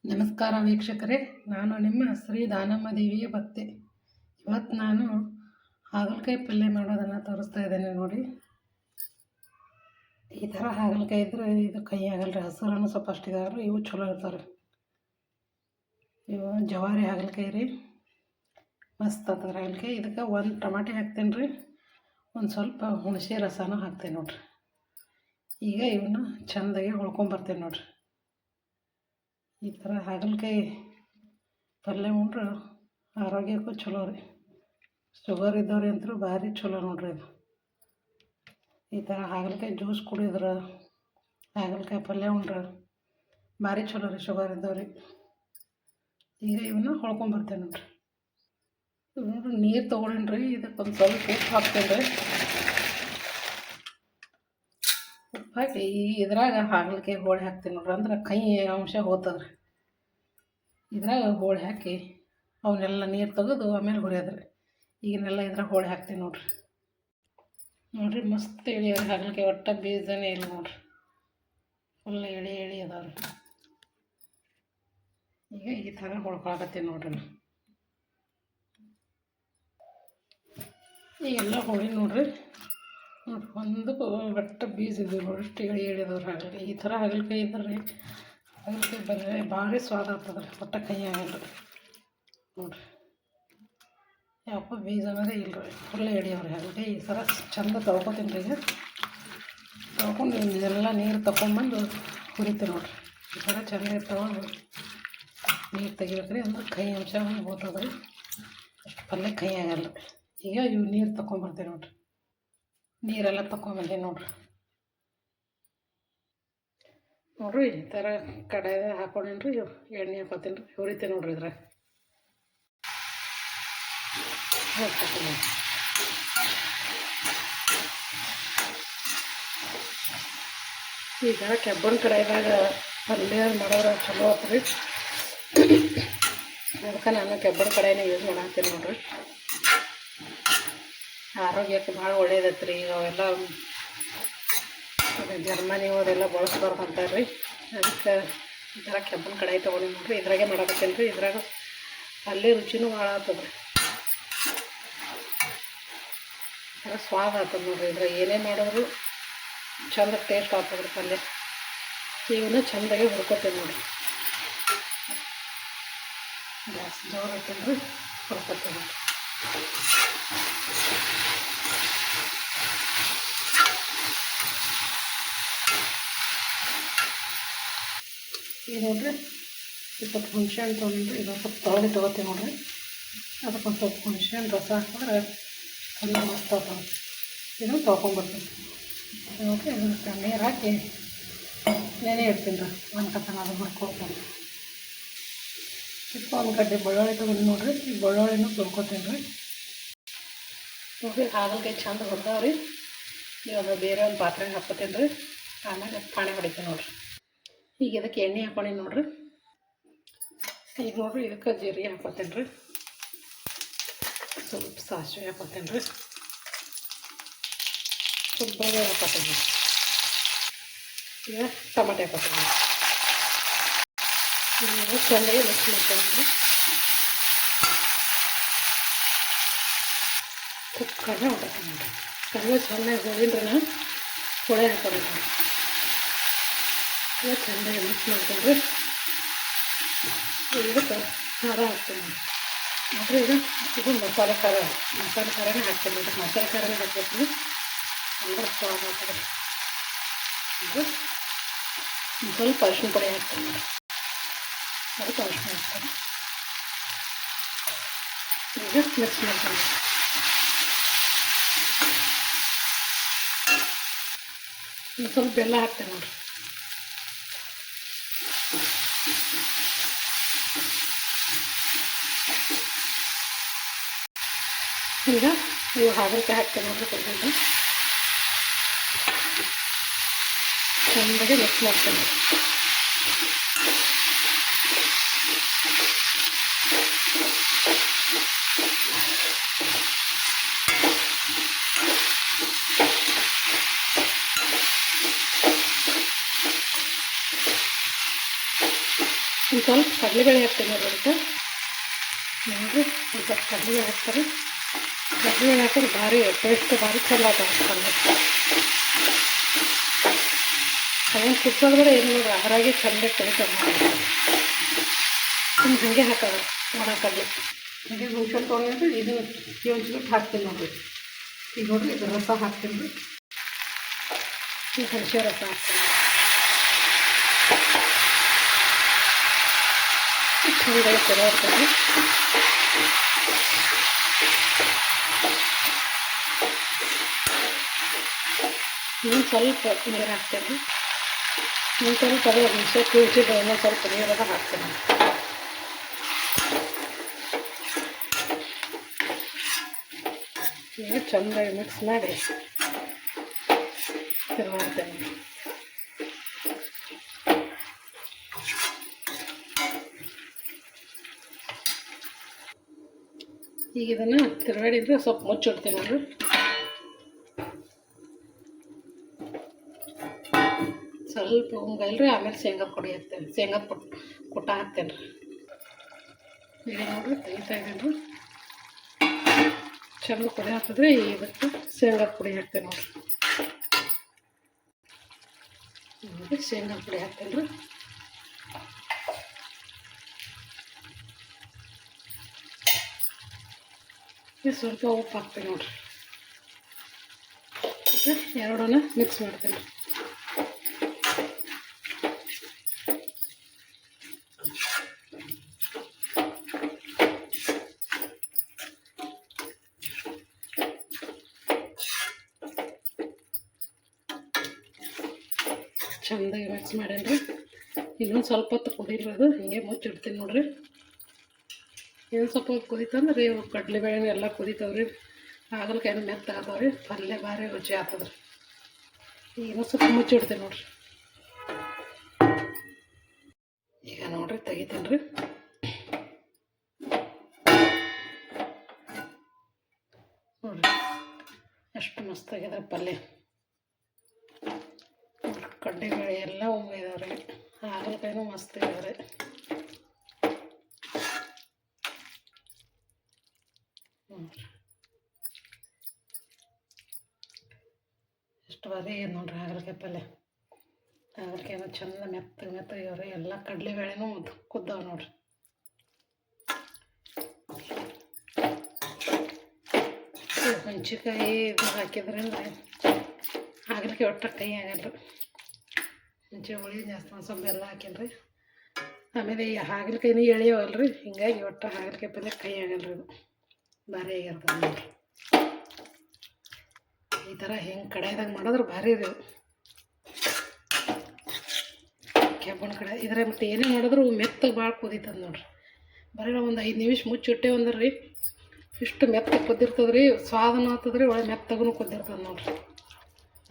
ನಮಸ್ಕಾರ ವೀಕ್ಷಕರೇ, ನಾನು ನಿಮ್ಮ ಶ್ರೀ ದಾನಮ್ಮ ದೇವಿಯ ಭಕ್ತೆ. ಇವತ್ತು ನಾನು ಹಾಗಲಕಾಯಿ ಪಲ್ಯ ಮಾಡೋದನ್ನು ತೋರಿಸ್ತಾ ಇದ್ದೇನೆ ನೋಡಿ. ಈ ಥರ ಹಾಗಲಕಾಯಿ ಇದ್ರೆ ಇದು ಕೈ ಆಗಲ್ರಿ, ಹಸಿರನ್ನು ಸ್ವಲ್ಪ ಅಷ್ಟಿದಾದ್ರೆ ಇವು ಚಲೋ ಇರ್ತಾರೆ. ಇವು ಜವಾರಿ ಹಾಗಲಕಾಯಿ ರೀ, ಮಸ್ತ್ ಆಗ್ತದೆ ಹಾಗಲಕಾಯಿ. ಇದಕ್ಕೆ ಒಂದು ಟಮಾಟೆ ಹಾಕ್ತೇನೆ ರೀ, ಒಂದು ಸ್ವಲ್ಪ ಹುಣಸೆ ರಸನೂ ಹಾಕ್ತೇನೆ ನೋಡ್ರಿ. ಈಗ ಇವನ್ನ ಚೆಂದಾಗಿ ಹೊಳ್ಕೊಂಬರ್ತೇನೆ ನೋಡ್ರಿ. ಈ ಥರ ಹಾಗಲಕಾಯಿ ಪಲ್ಯ ಉಂಡ್ರೆ ಆರೋಗ್ಯಕ್ಕೂ ಚಲೋ ರೀ. ಶುಗರ್ ಇದ್ದವ್ರಿ ಅಂತೂ ಭಾರಿ ಚಲೋ ನೋಡ್ರಿ ಇದು. ಈ ಥರ ಹಾಗಲಕಾಯಿ ಜ್ಯೂಸ್ ಕುಡಿದ್ರೆ, ಹಾಗಲಕಾಯಿ ಪಲ್ಯ ಉಂಡ್ರೆ ಭಾರಿ ಚಲೋ ರೀ ಶುಗರ್ ಇದ್ದವ್ರಿಗೆ. ಈಗ ಇವನ್ನ ಹೊಳ್ಕೊಂಬರ್ತೇನೆ ನೋಡ್ರಿ. ನೋಡ್ರಿ ನೀರು ತೊಗೊಂಡ್ರಿ, ಇದಕ್ಕೊಂದು ಸ್ವಲ್ಪ ಉಪ್ಪು ಹಾಕ್ತೇನೆ ರೀ. ಉಪ್ಪು ಹಾಕಿ ಇದ್ರಾಗ ಹಾಗಲಕಾಯಿ ಹೋಳಿ ಹಾಕ್ತೀನಿ ನೋಡ್ರಿ, ಅಂದ್ರೆ ಕೈ ಅಂಶ ಹೋಗ್ತದ್ರಿ. ಇದ್ರಾಗ ಹೋಳಿ ಹಾಕಿ ಅವನ್ನೆಲ್ಲ ನೀರು ತೆಗೆದು ಆಮೇಲೆ ಹುರಿಯೋದ್ರಿ. ಈಗಿನೆಲ್ಲ ಇದ್ರಾಗ ಹೋಳಿ ಹಾಕ್ತೀನಿ ನೋಡ್ರಿ. ನೋಡ್ರಿ ಮಸ್ತ್ ಎಳಿ ಹಾಗಲಕಾಯಿ, ಒಟ್ಟ ಬೀಜನೇ ಇಲ್ಲ ನೋಡ್ರಿ, ಫುಲ್ ಎಳಿ ಅದಾವ್ರಿ. ಈಗ ಈ ಥರ ಹೊಳ್ಕೊಳಕತ್ತೀನಿ ನೋಡ್ರಿ. ಈಗೆಲ್ಲ ಹೋಳಿ ನೋಡ್ರಿ, ಒಂದು ಒಟ್ಟ ಬೀಜ ಇದ್ದೀವಿ ನೋಡ್ರಿ, ಇಷ್ಟು ಎಳಿ ಅದಾವ್ರಿ ಹಾಗಲಕಾಯಿ. ಈ ಥರ ಹಾಗಲಕಾಯಿ ಇದ್ರೆ ಹಾಗಲಕಾಯಿ ಬರೀ ಭಾರಿ ಸ್ವಾದ ಆಗ್ತದೆ ರೀ, ಒಟ್ಟ ಕೈ ಆಗಲ್ರಿ ನೋಡ್ರಿ. ಯಾಕೋ ಬೀಜ ಅನ್ನೋದೇ ಇಲ್ಲರಿ, ಫುಲ್ ಎಡಿಯವ್ರಿ ಹಾಗಲಕಾಯಿ. ಈ ಥರ ಚಂದ ತೊಳ್ಕೊತೀನಿ ರೀ. ಈಗ ತೊಳ್ಕೊಂಡು ಇದೆಲ್ಲ ನೀರು ತಗೊಂಬಂದು ಹುರಿತೀನಿ ನೋಡ್ರಿ. ಈ ಥರ ಚಂದ ತೊಗೊಂಡು ನೀರು ತೆಗಿಬೇಕ್ರಿ, ಅಂದ್ರೆ ಕೈ ಅಂಶ ಹೋಗ್ತದೆ ರೀ, ಅಷ್ಟು ಪಲ್ಯ ಕೈ ಆಗಲ್ಲ. ಈಗ ಇವು ನೀರು ತಗೊಂಬರ್ತೀನಿ ನೋಡ್ರಿ. ನೀರೆಲ್ಲ ತಗೊಂಬಂದೀನಿ ನೋಡ್ರಿ. ನೋಡ್ರಿ ಈ ಥರ ಕಡಾಯಿದ ಹಾಕೊಂಡೇನಿ ರೀ, ಎಣ್ಣೆ ಹಾಕೋತೀನಿ ರೀ, ಹುರಿತೀನಿ ನೋಡ್ರಿ. ಇದ್ರಾಗ ಹೋಗ್ತೀನಿ ಈಗ ಕೆಬ್ಬನ ಕಡಾಯಿದಾಗ ಪಲ್ಯ ಮಾಡೋದ್ರೆ ಚಲೋ ಆತ್ರಿ. ಅದಕ್ಕೆ ನಾನು ಕೆಬ್ಬನ ಕಡಾಯಿನ ಯೂಸ್ ಮಾಡಾಕ್ತೀನಿ ನೋಡ್ರಿ. ಆರೋಗ್ಯಕ್ಕೆ ಭಾಳ ಒಳ್ಳೇದೈತೆ ರೀ. ಈಗ ಅವೆಲ್ಲ ಜರ್ಮನಿ ಅವರೆಲ್ಲ ಬಳಸ್ಬಾರ್ದು ಅಂತಾರೆ ರೀ. ಅದಕ್ಕೆ ಈ ಥರ ಕೆಬ್ಬನ ಕಡಾಯಿ ತೊಗೊಂಡು ನೋಡ್ರಿ, ಇದ್ರಾಗೆ ಮಾಡಾಕತ್ತೀನಿ ರೀ. ಇದ್ರಾಗ ಪಲ್ಯ ರುಚಿನೂ ಭಾಳ ಆಗ್ತದೆ ರೀ, ಥರ ಸ್ವಾದ ಆಗ್ತದೆ ನೋಡ್ರಿ. ಇದ್ರಾಗ ಏನೇ ಮಾಡಿದ್ರು ಚಂದ ಟೇಸ್ಟ್ ಆಗ್ತದೆ ರೀ ಪಲ್ಯ. ಇವನ್ನ ಚೆಂದಾಗಿ ಹುರ್ಕೊತೀನಿ ನೋಡಿರಿ. ಗ್ಯಾಸ್ ಜೋರು ಐತೇನೆ ರೀ, ಹುರ್ಕೊತೀನಿ. ಈಗ ನೋಡ್ರಿ ಸ್ವಲ್ಪ ಹುಣಸೆ ಹಣ್ಣು ತೊಗೊಂಡ್ರಿ, ಇದೊಂದು ಸ್ವಲ್ಪ ತೊಳೆದು ತೊಗೋತೀವಿ ನೋಡ್ರಿ. ಅದಕ್ಕೊಂದು ಸ್ವಲ್ಪ ಹುಣಸೆ ಹಣ್ಣು ರಸ ಹಾಕಿದ್ರೆ ತುಂಬ ಮಸ್ತ್ ಆಗ್ತದೆ. ಇದನ್ನು ತೊಗೊಂಬರ್ತೀನಿ ನೋಡ್ರಿ. ಇದಕ್ಕೆ ನೀರು ಹಾಕಿ ನೆನೆ ಇಡ್ತೀನಿ ರೀ, ಒಂದು ಕತ್ತನ ಅದು ಹುರ್ಕೊತೀನಿ. ಸ್ವಲ್ಪ ಒಂದು ಗಡ್ಡೆ ಬೆಳ್ಳುಳ್ಳಿ ತೊಗೊಂಡು ನೋಡ್ರಿ, ಈ ಬೆಳ್ಳುಳ್ಳಿನೂ ತೊಳ್ಕೊತೀನಿ ರೀ. ನೋಡ್ರಿ ಹಾಗಲಕಾಯಿ ಚಂದ ಹುರ್ದಾವ್ರಿ. ಇವಾಗ ಬೇರೆ ಒಂದು ಪಾತ್ರೆಗೆ ಹಾಕ್ಕೊತೀನಿ ರೀ, ಆಮೇಲೆ ಪಾಣೆ ಹೊಡಿತೀನಿ ನೋಡ್ರಿ. ಈಗ ಇದಕ್ಕೆ ಎಣ್ಣೆ ಹಾಕ್ಕೊಂಡು ನೋಡ್ರಿ. ಈಗ ನೋಡ್ರಿ ಇದಕ್ಕೆ ಜೀರಿಗೆ ಹಾಕ್ಕೊತೀನಿ ರೀ, ಸ್ವಲ್ಪ ಸಾಸಿವೆ ಹಾಕ್ಕೊತೀನಿ ರೀ, ಸ್ವಲ್ಪ ಬೆಳ್ಳುಳ್ಳಿ ಹಾಕ್ಕೊತೀನಿ. ಈಗ ಟಮಾಟೆ ಹಾಕ್ಕೊತೀನಿ. ಈಗ ಚೆನ್ನಾಗಿ ಮಿಕ್ಸ್ ಮಾಡ್ತೀನಿ ರೀ. ಸ್ವಲ್ಪ ಕಡಿಮೆ ಹಾಕ್ಕೊತೀನಿ ನೋಡ್ರಿ. ಕಡಿಮೆ ಚೆನ್ನಾಗಿ ಹೋಗಿದ್ರೆ ನಾನು ಹೊಳೆ ಹಾಕ್ಕೊತೀನಿ. ಈಗ ಚೆನ್ನಾಗಿ ಮಿಕ್ಸ್ ಮಾಡ್ತೀನಿ ರೀ. ಇದಕ್ಕೆ ಖಾರ ಹಾಕ್ತೀನಿ ನೋಡ್ರಿ. ಇದು ಮಸಾಲೆ ಖಾರನೇ ಹಾಕ್ತೀನಿ ನೋಡ್ರಿ. ಮಸಾಲೆ ಖಾರನೇ ಹಾಕ್ಬೇಕು, ಅಂದ್ರೆ ಸ್ವಾದ ಆಗ್ತದೆ. ಇದು ಸ್ವಲ್ಪ ಅರಿಶಿನ ಪುಡಿ ಹಾಕ್ತೀನಿ ನೋಡ್ರಿ. ಅದಕ್ಕೆ ಅರಿಶಿನ ಹಾಕ್ತೀನಿ. ಈಗ ಮಿಕ್ಸ್ ಮಾಡ್ತೀನಿ. ಸ್ವಲ್ಪ ಬೆಲ್ಲ ಹಾಕ್ತೀನಿ ನೋಡ್ರಿ. ಈಗ ಇವು ಹಾಗಲಕಾಯಿ ಹಾಕ್ತೀನಿ ನೋಡ್ರಿ. ಸ್ವಲ್ಪ ಚೆನ್ನಾಗಿ ಮಿಕ್ಸ್ ಮಾಡ್ತೀನಿ. ಒಂದು ಸ್ವಲ್ಪ ಕಡಲೆಬೇಳೆ ಹಾಕ್ತೀನಿ ನೋಡ್ರಿ ಅದಕ್ಕೆ. ನೋಡಿರಿ ಒಂದು ಸ್ವಲ್ಪ ಕಡಲೆಬೇಳೆ ಹಾಕ್ತಾರೆ. ಕಡಲೆಬೇಳೆ ಹಾಕಿದ್ರೆ ಭಾರಿ ಟೇಸ್ಟ್ ಭಾರಿ ಚಂದ ಆಗ್ತದೆ ಪಲ್ಯ. ಅದೇನು ಕುಚ್ಚೋದು ಬೇಡ ಏನು ನೋಡ್ರಿ, ಅದರಾಗೆ ಚಂದ ಟೇಸ್ಟ್ ಮಾಡಿ ಹಾಗೆ ಹಾಕೋದು ಒಣಕಡ್ಲೆ. ಹಾಗೆ ಹುಣ್ಸೆ ತೊಗೊಂಡು ಇದು ಯೋಚಿಬಿಟ್ಟು ಹಾಕ್ತೀನಿ ನೋಡಿರಿ. ಈಗ ನೋಡಿರಿ ಇದು ರಸ ಹಾಕ್ತೀನಿ ರೀ. ಈ ಹುಣಸೆ ರಸ ಹಾಕ್ತೀನಿ ಚಂದಾಗಿ ಚಲೋ ಇರ್ತದೆ. ಇನ್ನೊಂದು ಸ್ವಲ್ಪ ನೀರು ಹಾಕ್ತೇನೆ. ಇನ್ನೊಂದು ಸ್ವಲ್ಪ ಅದೇ ಹುಣಸೆ ಕುದಿಸಿದ್ದು ಇನ್ನೊಂದು ಸ್ವಲ್ಪ ನೀರದ ಹಾಕ್ತೇನೆ. ಈಗ ಚಂದಾಗಿ ಮಿಕ್ಸ್ ಮಾಡಿ ತಿರುವಾಡ್ತೇನೆ. ಈಗ ಇದನ್ನು ತಿರುವಾಡಿದ್ರೆ ಸ್ವಲ್ಪ ಮುಚ್ಚಿಡ್ತೀನಿ ನೋಡ್ರಿ. ಸ್ವಲ್ಪ ಹಿಂಗಲ್ರಿ, ಆಮೇಲೆ ಶೇಂಗಾ ಪುಡಿ ಹಾಕ್ತೇನೆ. ಶೇಂಗಾ ಕುಟ್ಟ ಹಾಕ್ತೇನೆ ರೀ. ಈಗ ನೋಡ್ರಿ ತೆಗಿತಾ ಇದ್ದೀನಿ ರೀ. ಚಂದ ಪುಡಿ ಹಾಕಿದ್ರೆ ಇದಕ್ಕೆ ಶೇಂಗಾ ಪುಡಿ ಹಾಕ್ತೇನೆ ನೋಡ್ರಿ. ಶೇಂಗಾ ಪುಡಿ ಹಾಕ್ತೇನೆ ರೀ. ಸ್ವಲ್ಪ ಉಪ್ಪು ಹಾಕ್ತೇನೆ ನೋಡ್ರಿ. ಎರಡನ್ನ ಮಿಕ್ಸ್ ಮಾಡ್ತೇನೆ. ಚಂದಾಗಿ ಮಿಕ್ಸ್ ಮಾಡೇನ್ರಿ. ಇನ್ನೊಂದು ಸ್ವಲ್ಪ ಹೊತ್ತು ಕುದಿರೋದು ಹಿಂಗೆ ಮುಚ್ಚಿಡ್ತೀನಿ ನೋಡ್ರಿ. ಇನ್ನೊಂದು ಸ್ವಲ್ಪ ಹೊತ್ತು ಕುದೀತಂದ್ರೆ ಇವು ಕಡಲೆಬೇಳೆ ಎಲ್ಲ ಕುದೀತಾವ್ರಿ. ಹಾಗಲಕಾಯಿ ಮೆತ್ತಾಗತಾವ್ರಿ. ಪಲ್ಯ ಭಾರಿ ರುಚಿ ಆಗ್ತದ್ರಿ. ಈಗ ಇನ್ನೊಂದು ಸ್ವಲ್ಪ ಮುಚ್ಚಿಡ್ತೀನಿ ನೋಡ್ರಿ. ಈಗ ನೋಡ್ರಿ ತೆಗಿತೀನಿ ರೀ. ನೋಡ್ರಿ ಎಷ್ಟು ಮಸ್ತಾಗಿದೆ ಪಲ್ಯ. ಕಡ್ಲೆಬೇಳೆ ಎಲ್ಲ ಇದಾವ್ರಿ. ಹಾಗಲಕಾಯಿನೂ ಮಸ್ತ್ ಇದಾವ್ರಿ. ಎಷ್ಟು ಬಾರಿ ಇದೆ ನೋಡ್ರಿ ಹಾಗಲಕಾಯಿ ಪಲ್ಯ. ಹಾಗಲಕಾಯಿನೂ ಚಂದ ಮೆತ್ತಗೆ ಇವ್ರಿ. ಎಲ್ಲ ಕಡಲೆಬೇಳೆನೂ ಕುದ್ದಾವ ನೋಡ್ರಿ. ಮೆಣಸಿನ್ಕಾಯಿ ಇದು ಹಾಕಿದ್ರಿಂದ ಹಾಗಲಕಾಯಿ ಒಟ್ಟು ಕೈ ಆಗಲ್ಲ. ಮುಂಚೆ ಹುಳಿ ಜಾಸ್ತಿ ಒಂದು ಸ್ವಲ್ಪ ಬೆಲ್ಲ ಹಾಕೇನ್ರಿ. ಆಮೇಲೆ ಈ ಹಾಗಲಕಾಯಿನೂ ಎಳೆಯವಲ್ರಿ, ಹಿಂಗಾಗಿ ಒಟ್ಟು ಹಾಗಲಕಾಯಿ ಪಲ್ಯ ಕೈ ಆಗಲ್ರಿ. ಇದು ಭಾರಿ ಆಗಿರ್ತದೆ ನೋಡ್ರಿ. ಈ ಥರ ಹಿಂಗೆ ಕಡೆಯದಾಗ ಮಾಡಿದ್ರೆ ಭಾರಿ ರೀ. ಕೆಬ್ಬಣ ಕಡೆ ಇದ್ರೆ ಮತ್ತು ಏನೇ ಮಾಡಿದ್ರು ಮೆತ್ತಗೆ ಭಾಳ ಕುದೀತದೆ ನೋಡ್ರಿ. ಬರೀ ಒಂದು 5 ನಿಮಿಷ ಮುಚ್ಚಿಟ್ಟೆ ಅಂದ್ರೆ ರೀ ಇಷ್ಟು ಮೆತ್ತಗೆ ಕುದ್ದಿರ್ತದೆ ರೀ. ಸ್ವಾದನೂ ಆಗ್ತದೆ ರೀ, ಒಳ್ಳೆ ಮೆತ್ತಗೂ ಕುದ್ದಿರ್ತದೆ ನೋಡ್ರಿ.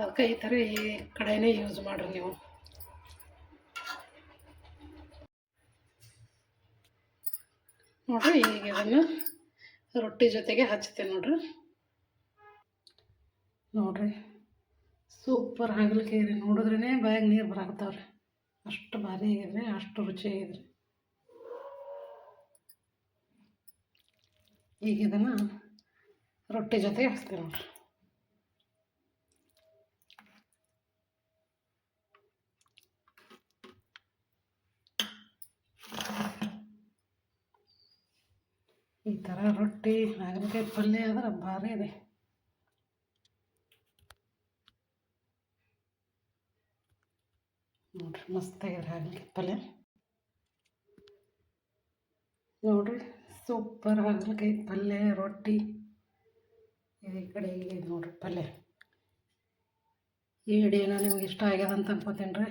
ಅದಕ್ಕೆ ಈ ಥರ ಈ ಕಡೆಯೇ ಯೂಸ್ ಮಾಡಿರಿ ನೀವು. ನೋಡಿರಿ ಈಗ ಇದನ್ನು ರೊಟ್ಟಿ ಜೊತೆಗೆ ಹಚ್ತೇನೆ ನೋಡ್ರಿ. ನೋಡ್ರಿ ಸೂಪರ್ ಹಾಗಲಕಾಯಿ ರೀ. ನೋಡಿದ್ರೇ ಬಾಯಾಗ ನೀರು ಬರಾಕತ್ತಾವ್ರಿ. ಅಷ್ಟು ಭಾರಿ ಆಗಿದ್ರಿ, ಅಷ್ಟು ರುಚಿ ಆಗಿದ್ರಿ. ಈಗ ಇದನ್ನು ರೊಟ್ಟಿ ಜೊತೆಗೆ ಹಚ್ತೇವೆ ನೋಡ್ರಿ. ಈ ಥರ ರೊಟ್ಟಿ ಹಾಗಲಕಾಯಿ ಪಲ್ಯ ಆದ್ರೆ ಭಾರಿ ಇದೆ ನೋಡ್ರಿ. ಮಸ್ತಾಗಿದೆ ಹಾಗಲಕಾಯಿ ಪಲ್ಯ ನೋಡ್ರಿ. ಸೂಪರ್ ಹಾಗಲಕಾಯಿ ಪಲ್ಯ ರೊಟ್ಟಿ. ಈ ಕಡೆ ಈಗ ನೋಡ್ರಿ ಪಲ್ಯ. ಈ ವಿಡಿಯೋನ ನಿಮ್ಗೆ ಇಷ್ಟ ಆಗ್ಯದ ಅಂತ ಅನ್ಕೋತೀನಿ ರೀ.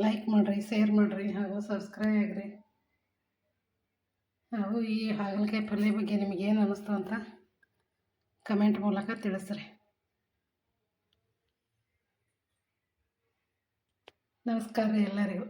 ಲೈಕ್ ಮಾಡಿರಿ, ಶೇರ್ ಮಾಡಿರಿ, ಹಾಗೂ ಸಬ್ಸ್ಕ್ರೈಬ್ ಆಗಿರಿ. ಹಾಗೂ ಈ ಹಾಗಲಕಾಯಿ ಪಲ್ಯ ಬಗ್ಗೆ ನಿಮಗೇನು ಅನ್ನಿಸ್ತು ಅಂತ ಕಮೆಂಟ್ ಮೂಲಕ ತಿಳಿಸ್ರಿ. ನಮಸ್ಕಾರ ರೀ ಎಲ್ಲರಿಗೂ.